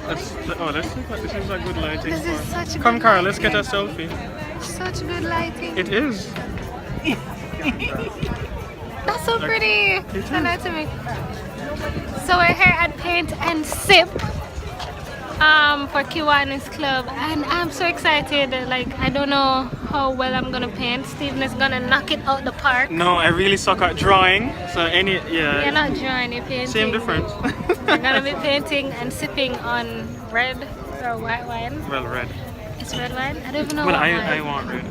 This is a good lighting. This is such a Come, good Carl, let's get a lighting. selfie. Such good lighting. It is. That's so pretty. Send that to me. So we're here at Paint and Sip for Kiwanis Club, and I'm so excited. Like, I don't know how well I'm gonna paint. Steven is gonna knock it out the park. No, I really suck at drawing. So You're not drawing, you're painting. Same difference. We're gonna be painting and sipping on red or white wine. Well, red. It's red wine? I don't even know Well, what I wine. want red.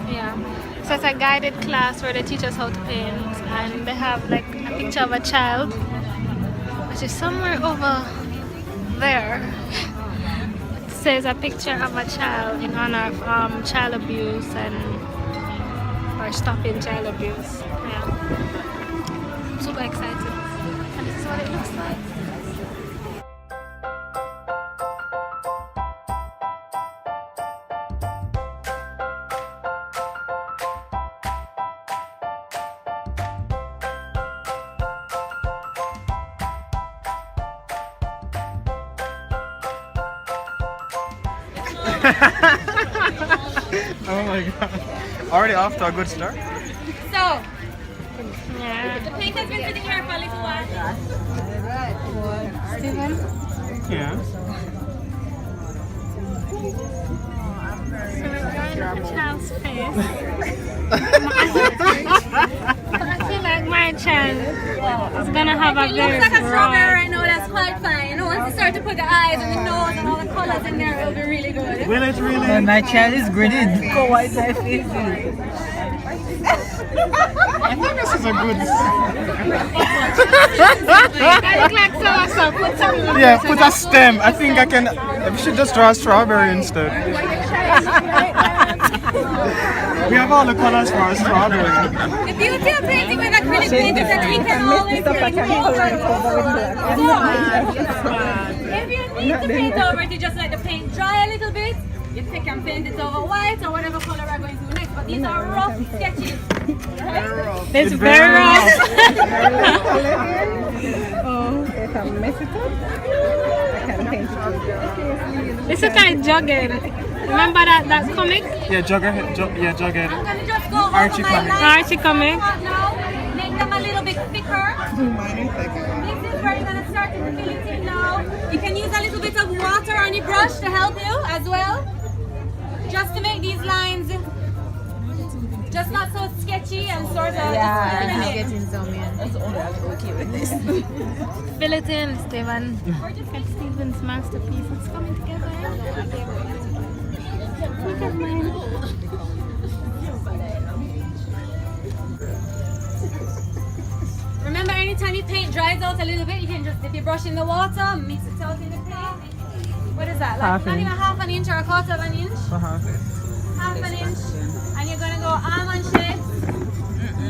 Yeah. So it's a guided class where they teach us how to paint, and they have like a picture of a child, which is somewhere over there. It says a picture of a child in honor of child abuse or stopping child abuse. Yeah. I'm super excited. And this is what it looks like. Oh my god. Already off to a good start. So, the paint has been sitting here for a little while. Steven? Yeah. So we're going to the child's face. I feel like my child is gonna have a It very looks like a strawberry broad. right now, that's quite fine. You know, once you start to put the eyes and the nose and all the colors in there, it'll be really good. Will it really? And my child is graded. Go white my face. I think this is a good. I look like so put some. Yeah, put a stem. I think I can. We should just draw a strawberry instead. We have all the colors for a strawberry. The beauty of painting with acrylic paint is that we can always paint over. If you need to paint over it, you just let the paint dry a little bit. You can paint it over white or whatever color we're going to do next. But these are rough sketches. It's very rough. If I mess it up, I can paint it. It's a kind of Jughead. Remember that comic? Yeah, Jughead. Jughead. I'm going to just go Archie over my comic. lines Archie comic. now. Make them a little bit thicker. This is where you're going to start to fill it in now. You can use a little bit of water on your brush to help you as well. Just to make these lines just not so sketchy and sort of getting some in. That's only I'm okay with this. Fill it in, Steven. Look at Steven's masterpiece. It's coming together. Look at mine. Remember, anytime your paint dries out a little bit, you can just dip your brush in the water, mix it out in the paint. What is that? Like not even half an inch or a quarter of an inch? Half an inch. And you're going to go almond shapes,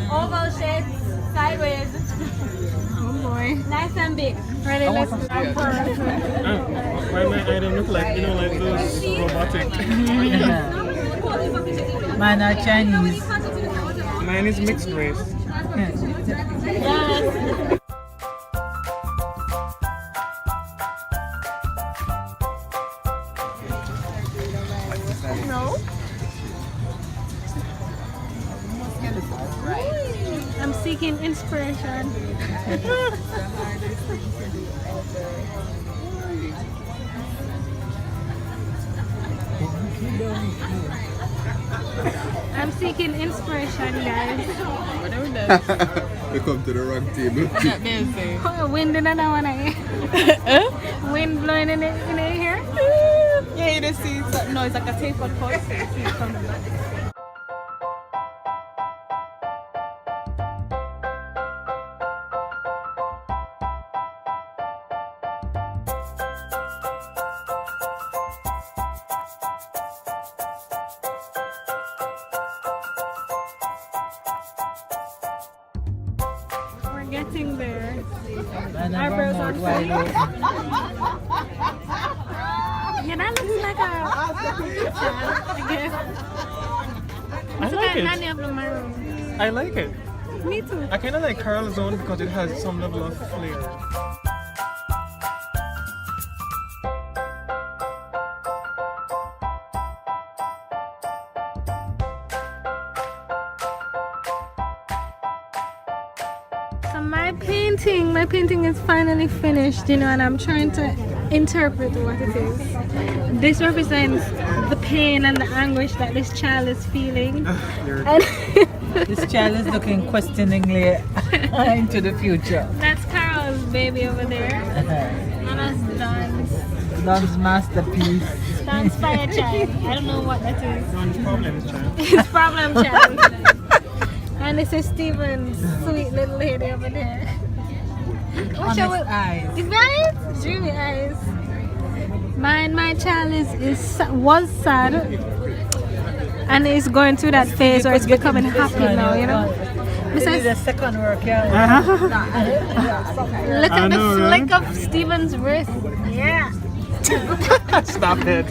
oval shapes, sideways. Oh boy. Nice and big. Ready, let's start. Why my item look like, like those robotic? Mine are Chinese. Mine is mixed race. Yes. I'm seeking inspiration. I'm seeking inspiration, guys. We come to the wrong table. Oh, wind in another one, eh? Wind blowing in the here. Yeah, you just see something. No, it's like a tapered pot. We're getting there. And Eyebrows I'm are wide full. open. Yeah, that looks like a picture, I guess. I It's like like it. Nanny of the Maroon. I like it. Me too. I kind of like Carl's own because it has some level of flavor. my painting is finally finished, you know, and I'm trying to interpret what it is. This represents the pain and the anguish that this child is feeling. And This child is looking questioningly into the future. that's Carol's baby over there. And that's Don's. Don's masterpiece. Don's fire child. I don't know what that is. Don's problem child. His problem child. And this is Steven's sweet little lady over there. What's your Honest eyes. Is that it? Dreamy eyes. My child was sad and is going through that phase where it's becoming happy now, you know. This is Besides, the second work, yeah. look I at the know, flick right? of Steven's wrist. Yeah. Stop it.